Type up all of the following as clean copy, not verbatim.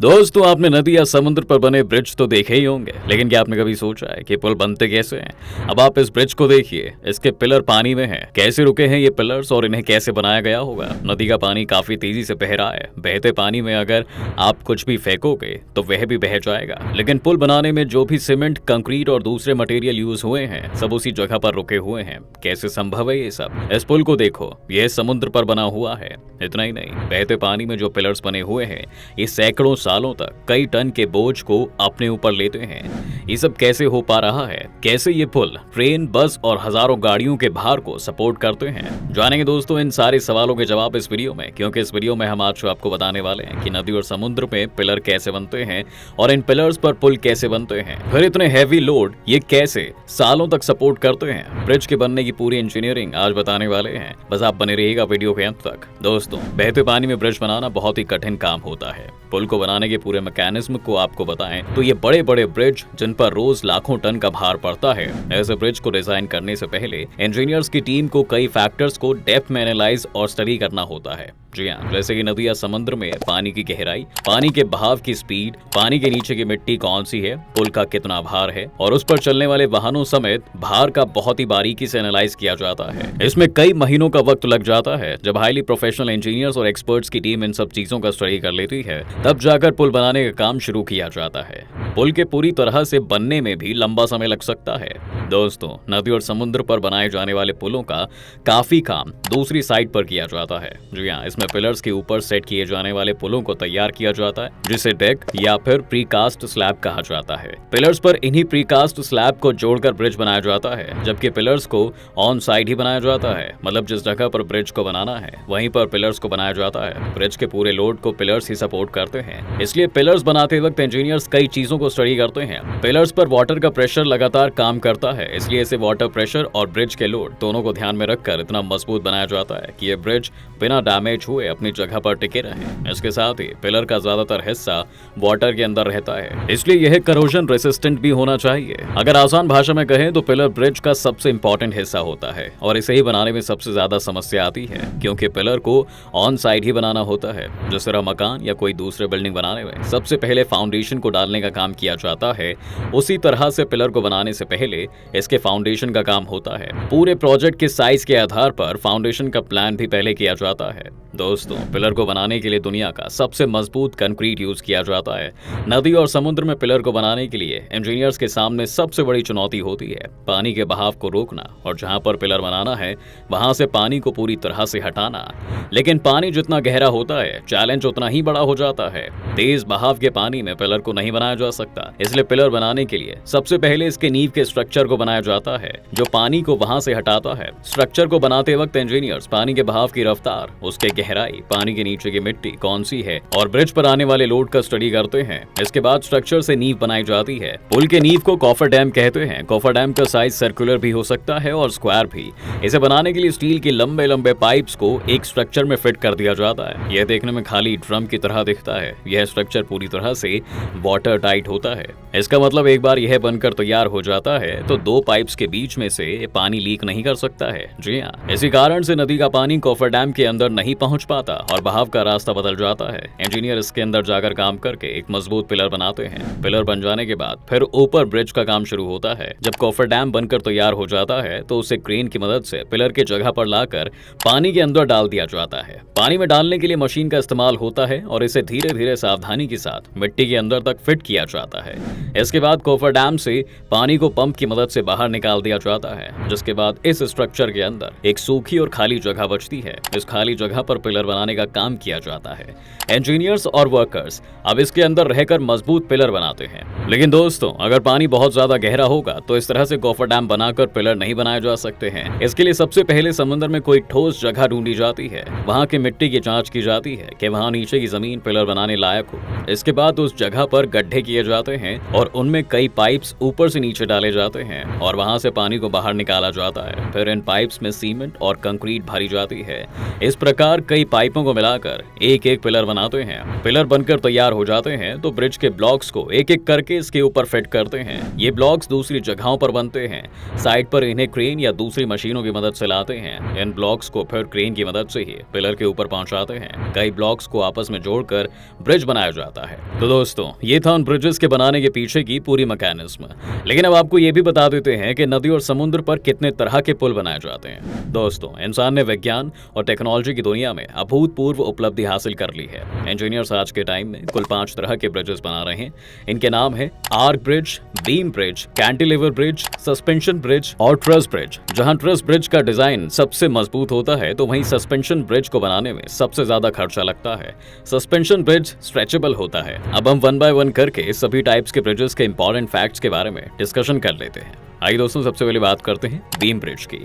दोस्तों, आपने नदी या समुद्र पर बने ब्रिज तो देखे ही होंगे, लेकिन क्या आपने कभी सोचा है कि पुल बनते कैसे हैं? अब आप इस ब्रिज को देखिए, इसके पिलर पानी में हैं। कैसे रुके हैं ये पिलर्स और इन्हें कैसे बनाया गया होगा? नदी का पानी काफी तेजी से बह रहा है। बहते पानी में अगर आप कुछ भी फेंकोगे तो वह भी बह जाएगा। लेकिन पुल बनाने में जो भी सीमेंट, कंक्रीट और दूसरे मटेरियल यूज हुए हैं, सब उसी जगह पर रुके हुए हैं। कैसे संभव है ये सब? इस पुल को देखो, यह समुद्र पर बना हुआ है। इतना ही नहीं, बहते पानी में जो पिलर्स बने हुए हैं, ये सैकड़ों सालों तक कई टन के बोझ को अपने ऊपर लेते हैं। ये सब कैसे हो पा रहा है? कैसे ये पुल ट्रेन, बस और हजारों गाड़ियों के भार को सपोर्ट करते हैं? जानेंगे दोस्तों इन सारे सवालों के जवाब इस वीडियो में, क्योंकि इस वीडियो में हम आज आपको बताने वाले हैं कि नदी और समुद्र में पिलर कैसे बनते हैं और इन पिलर्स पर पुल कैसे बनते हैं। फिर इतने हैवी लोड ये कैसे सालों तक सपोर्ट करते हैं? ब्रिज के बनने की पूरी इंजीनियरिंग आज बताने वाले हैं। बस आप बने रहिएगा वीडियो के अंत तक। दोस्तों, बहते पानी में ब्रिज बनाना बहुत ही कठिन काम होता है। पुल को बनाने के पूरे मैकेनिज्म को आपको बताएं तो ये बड़े बड़े ब्रिज जिन पर रोज लाखों टन का भार पड़ता है, ऐसे ब्रिज को डिजाइन करने से पहले इंजीनियर्स की टीम को कई फैक्टर्स को डेप्थ में एनालाइज और स्टडी करना होता है। जी हाँ, जैसे कि नदी या समुद्र में पानी की गहराई, पानी के बहाव की स्पीड, पानी के नीचे की मिट्टी कौन सी है, पुल का कितना भार है और उस पर चलने वाले वाहनों समेत भार का बहुत ही बारीकी से एनालाइज किया जाता है। इसमें कई महीनों का वक्त लग जाता है। जब हाईली प्रोफेशनल इंजीनियर्स और एक्सपर्ट्स की टीम इन सब चीजों का स्टडी कर लेती है, तब जाकर पुल बनाने का काम शुरू किया जाता है। पुल के पूरी तरह से बनने में भी लंबा समय लग सकता है। दोस्तों, नदी और समुद्र पर बनाए जाने वाले पुलों का काफी काम दूसरी साइड पर किया जाता है। जी हाँ, इसमें पिलर्स के ऊपर सेट किए जाने वाले पुलों को तैयार किया जाता है, जिसे डेक या फिर प्रीकास्ट स्लैब कहा जाता है। पिलर्स पर इन्हीं प्रीकास्ट स्लैब को जोड़कर ब्रिज बनाया जाता है, जबकि पिलर्स को ऑन साइड ही बनाया जाता है। मतलब जिस जगह पर ब्रिज को बनाना है वहीं पर पिलर्स को बनाया जाता है। ब्रिज के पूरे लोड को पिलर्स ही सपोर्ट करते हैं। इसलिए पिलर्स बनाते वक्त इंजीनियर्स कई चीजों को स्टडी करते हैं। पिलर्स पर वाटर का प्रेशर लगातार काम करता है, इसलिए इसे वाटर प्रेशर और ब्रिज के लोड दोनों को ध्यान में रखकर इतना मजबूत बनाया जाता है कि ये ब्रिज बिना डैमेज हुए अपनी जगह पर टिके रहे। इसके साथ ही पिलर का ज्यादातर हिस्सा वाटर के अंदर रहता है, इसलिए यह करोजन रेसिस्टेंट भी होना चाहिए। अगर आसान भाषा में कहें तो पिलर ब्रिज का सबसे इंपॉर्टेंट हिस्सा होता है और इसे ही बनाने में सबसे ज्यादा समस्या आती है, क्योंकि पिलर को ऑन साइड ही बनाना होता है। जिस तरह मकान या कोई दूसरे बिल्डिंग बनाने में सबसे पहले फाउंडेशन को डालने का काम किया जाता है, उसी तरह से पिलर को बनाने से पहले इसके फाउंडेशन का काम होता है। पूरे प्रोजेक्ट के साइज के आधार पर फाउंडेशन का प्लान भी पहले किया जाता है। दोस्तों, पिलर को बनाने के लिए दुनिया का सबसे मजबूत कंक्रीट यूज किया जाता है। नदी और समुद्र में पिलर को बनाने के लिए इंजीनियर्स के सामने सबसे बड़ी चुनौती होती है पानी के बहाव को रोकना और जहां पर पिलर बनाना है वहां से पानी को पूरी तरह से हटाना। लेकिन पानी जितना गहरा होता है, चैलेंज उतना ही बड़ा हो जाता है। तेज बहाव के पानी में पिलर को नहीं बनाया जा सकता, इसलिए पिलर बनाने के लिए सबसे पहले इसके नींव के स्ट्रक्चर को बनाया जाता है, जो पानी को वहां से हटाता है। स्ट्रक्चर को बनाते वक्त इंजीनियर्स पानी के बहाव की रफ्तार, उसके गहराई, पानी के नीचे की मिट्टी कौन सी है और ब्रिज पर आने वाले लोड का स्टडी करते हैं। इसके बाद स्ट्रक्चर से नींव बनाई जाती है। पुल के नींव को कॉफर डैम कहते हैं। कॉफर डैम का साइज सर्कुलर भी हो सकता है और स्क्वायर भी। इसे बनाने के लिए स्टील के लंबे लंबे पाइप्स को एक स्ट्रक्चर में फिट कर दिया जाता है। यह देखने में खाली ड्रम की तरह दिखता है। यह स्ट्रक्चर पूरी तरह से वाटर टाइट होता है। इसका मतलब एक बार यह बनकर तैयार हो जाता है तो दो पाइप्स के बीच में से पानी लीक नहीं कर सकता है। जी हाँ, इसी कारण से नदी का पानी कॉफर डैम के अंदर नहीं पहुंच पाता और बहाव का रास्ता बदल जाता है। इंजीनियर इसके अंदर जाकर काम करके एक मजबूत पिलर बनाते हैं। पिलर बन जाने के बाद फिर ऊपर ब्रिज का काम शुरू होता है। जब कॉफर डैम बनकर तैयार हो जाता है तो उसे क्रेन की मदद से पिलर की जगह पर लाकर पानी के अंदर डाल दिया जाता है। पानी में डालने के लिए मशीन का इस्तेमाल होता है और इसे धीरे धीरे सावधानी के साथ मिट्टी के अंदर तक फिट किया जाता है। इसके बाद कॉफर डैम से पानी को पंप की मदद से बाहर निकाल दिया जाता है, जिसके बाद इस स्ट्रक्चर के अंदर एक सूखी और खाली जगह बचती है। इस खाली जगह पर पिलर बनाने का काम किया जाता है। इंजीनियर्स और वर्कर्स अब इसके अंदर रहकर मजबूत पिलर बनाते हैं। लेकिन दोस्तों, अगर पानी बहुत ज्यादा गहरा होगा तो इस तरह से कॉफर डैम बनाकर पिलर नहीं बनाए जा सकते हैं। इसके लिए सबसे पहले समुद्र में कोई ठोस जगह ढूंढी जाती है। वहां की मिट्टी की जांच की जाती है कि वहां नीचे की जमीन पिलर बनाने लायक हो। इसके बाद उस जगह पर गड्ढे किए जाते हैं और उनमें कई पाइप्स ऊपर से नीचे डाले जाते हैं और वहां से पानी को बाहर निकाला जाता है। फिर इन पाइप्स में सीमेंट और कंक्रीट भरी जाती है। इस प्रकार कई पाइपों को मिलाकर एक एक पिलर बनाते हैं। पिलर बनकर तैयार हो जाते हैं तो ब्रिज के ब्लॉक्स को एक एक करके इसके ऊपर फिट करते हैं। ये ब्लॉक्स दूसरी जगहों पर बनते हैं। साइड पर इन्हें क्रेन या दूसरी मशीनों की मदद से लाते हैं। इन ब्लॉक्स को फिर क्रेन की मदद से ही पिलर के ऊपर पहुंचाते हैं। कई ब्लॉक्स को आपस में जोड़कर ब्रिज बनाया जाता है। तो दोस्तों, ये था उन ब्रिजेस के बनाने के पीछे की पूरी मैकेनिज्म। लेकिन अब आपको ये भी बता देते हैं कि नदी और समुद्र पर कितने तरह के पुल बनाए जाते हैं। दोस्तों, इंसान ने विज्ञान और टेक्नोलॉजी की दुनिया में अभूतपूर्व उपलब्धि हासिल कर ली है। इंजीनियर्स आज के टाइम में कुल 5 तरह के ब्रिजेस बना रहे हैं। इनके नाम है arch bridge, beam bridge, cantilever bridge, suspension bridge और ट्रस ब्रिज। जहां ट्रस ब्रिज का डिजाइन सबसे मजबूत होता है तो वहीं सस्पेंशन ब्रिज को बनाने में सबसे ज्यादा खर्चा लगता है। सस्पेंशन ब्रिज स्ट्रेचेबल होता है। अब हम 1 बाय 1 करके सभी टाइप्स के ब्रिजेस के इंपॉर्टेंट फैक्ट्स के बारे में डिस्कशन कर लेते हैं। आइए दोस्तों, सबसे पहले बात करते हैं बीम ब्रिज की।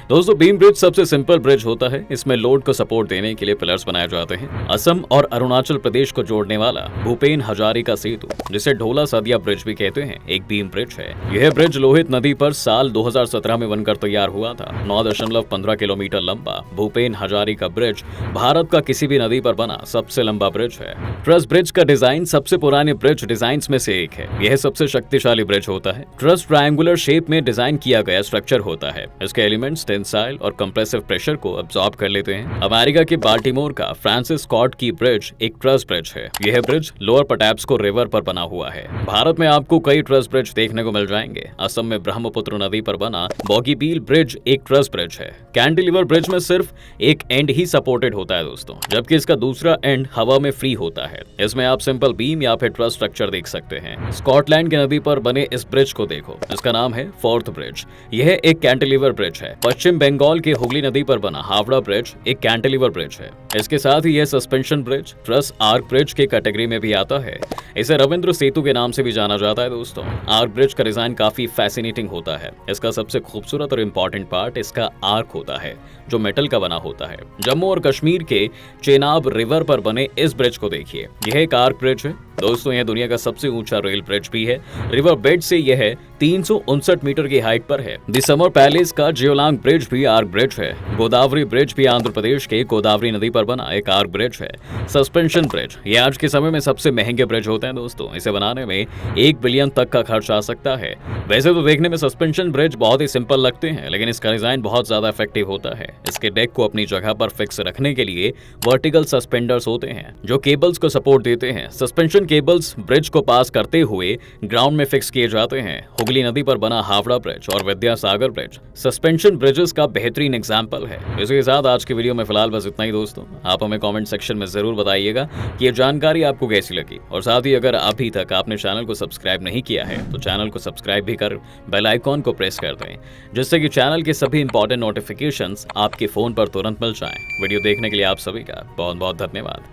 दोस्तों, बीम ब्रिज सबसे सिंपल ब्रिज होता है। इसमें लोड को सपोर्ट देने के लिए पिलर्स बनाए जाते हैं। असम और अरुणाचल प्रदेश को जोड़ने वाला भूपेन हजारिका सेतु, जिसे ढोला सदिया ब्रिज भी कहते हैं, एक बीम ब्रिज है। यह ब्रिज लोहित नदी पर साल 2017 में बनकर तैयार हुआ था। 9.15 किलोमीटर लंबा भूपेन हजारिका ब्रिज भारत का किसी भी नदी पर बना सबसे लंबा ब्रिज है। ट्रस ब्रिज का डिजाइन सबसे पुराने ब्रिज डिजाइन में से एक है। यह सबसे शक्तिशाली ब्रिज होता है। ट्रस ट्रायंगुलर शेप में डिजाइन किया गया स्ट्रक्चर होता है। इसके एलिमेंट्स टेंसाइल और कंप्रेसिव प्रेशर को अब्सॉर्ब कर लेते हैं। अमेरिका के बाल्टीमोर का फ्रांसिस स्कॉट की ब्रिज एक ट्रस ब्रिज है। यह ब्रिज लोअर पटैप्सको रिवर पर बना हुआ है। भारत में आपको कई ट्रस ब्रिज देखने को मिल जाएंगे। असम में ब्रह्मपुत्र नदी पर बना बोगीबील ब्रिज एक ट्रस ब्रिज है। कैंटिलीवर ब्रिज में सिर्फ एक एंड ही सपोर्टेड होता है दोस्तों, जबकि इसका दूसरा एंड हवा में फ्री होता है। इसमें आप सिंपल बीम या फिर ट्रस स्ट्रक्चर देख सकते हैं। स्कॉटलैंड की नदी पर बने इस ब्रिज को देखो। इसका नाम है फोर्थ ब्रिज। यह एक कैंटिलीवर ब्रिज है। पश्चिम बंगाल के हुगली नदी पर बना हावड़ा ब्रिज एक कैंटिलीवर ब्रिज है। इसके साथ ही यह suspension bridge truss arch bridge के कैटेगरी में भी आता है। इसे रविंद्र सेतु के नाम से भी जाना जाता है दोस्तों। आर्क ब्रिज का डिजाइन काफी फैसिनेटिंग होता है। इसका सबसे खूबसूरत और इम्पोर्टेंट पार्ट इसका आर्क होता है, जो मेटल का बना होता है। जम्मू और कश्मीर के चेनाब रिवर पर बने इस ब्रिज को देखिए। यह एक आर्क ब्रिज है दोस्तों। यह दुनिया का सबसे ऊंचा रेल ब्रिज भी है। रिवर बेड से यह 359 मीटर की हाइट पर है। द समर पैलेस का जियोलांग ब्रिज भी आर्क ब्रिज है। गोदावरी ब्रिज भी आंध्र प्रदेश के गोदावरी नदी पर बना एक आर्क ब्रिज है। सस्पेंशन ब्रिज ये आज के समय में सबसे महंगे ब्रिज होते हैं दोस्तों। इसे बनाने में 1 बिलियन तक का खर्च आ सकता है। वैसे तो देखने में सस्पेंशन ब्रिज बहुत ही सिंपल लगते हैं, लेकिन इसका डिजाइन बहुत ज्यादा इफेक्टिव होता है। इसके डेक को अपनी जगह पर फिक्स रखने के लिए वर्टिकल सस्पेंडर्स होते हैं, जो केबल्स को सपोर्ट देते हैं। सस्पेंशन केबल्स ब्रिज को पास करते हुए ग्राउंड में फिक्स किए जाते हैं। हुगली नदी पर बना हावड़ा ब्रिज और विद्यासागर ब्रिज सस्पेंशन ब्रिजेस का बेहतरीन एग्जाम्पल है। इसके साथ आज की वीडियो में फिलहाल बस इतना ही दोस्तों। आप हमें कमेंट सेक्शन में जरूर बताइएगा कि ये जानकारी आपको कैसी लगी, और साथ ही अगर अभी तक आपने चैनल को सब्सक्राइब नहीं किया है तो चैनल को सब्सक्राइब भी कर बेल आइकॉन को प्रेस कर दें, जिससे कि चैनल के सभी इंपॉर्टेंट नोटिफिकेशंस आपके फोन पर तुरंत मिल जाएं। वीडियो देखने के लिए आप सभी का बहुत बहुत धन्यवाद।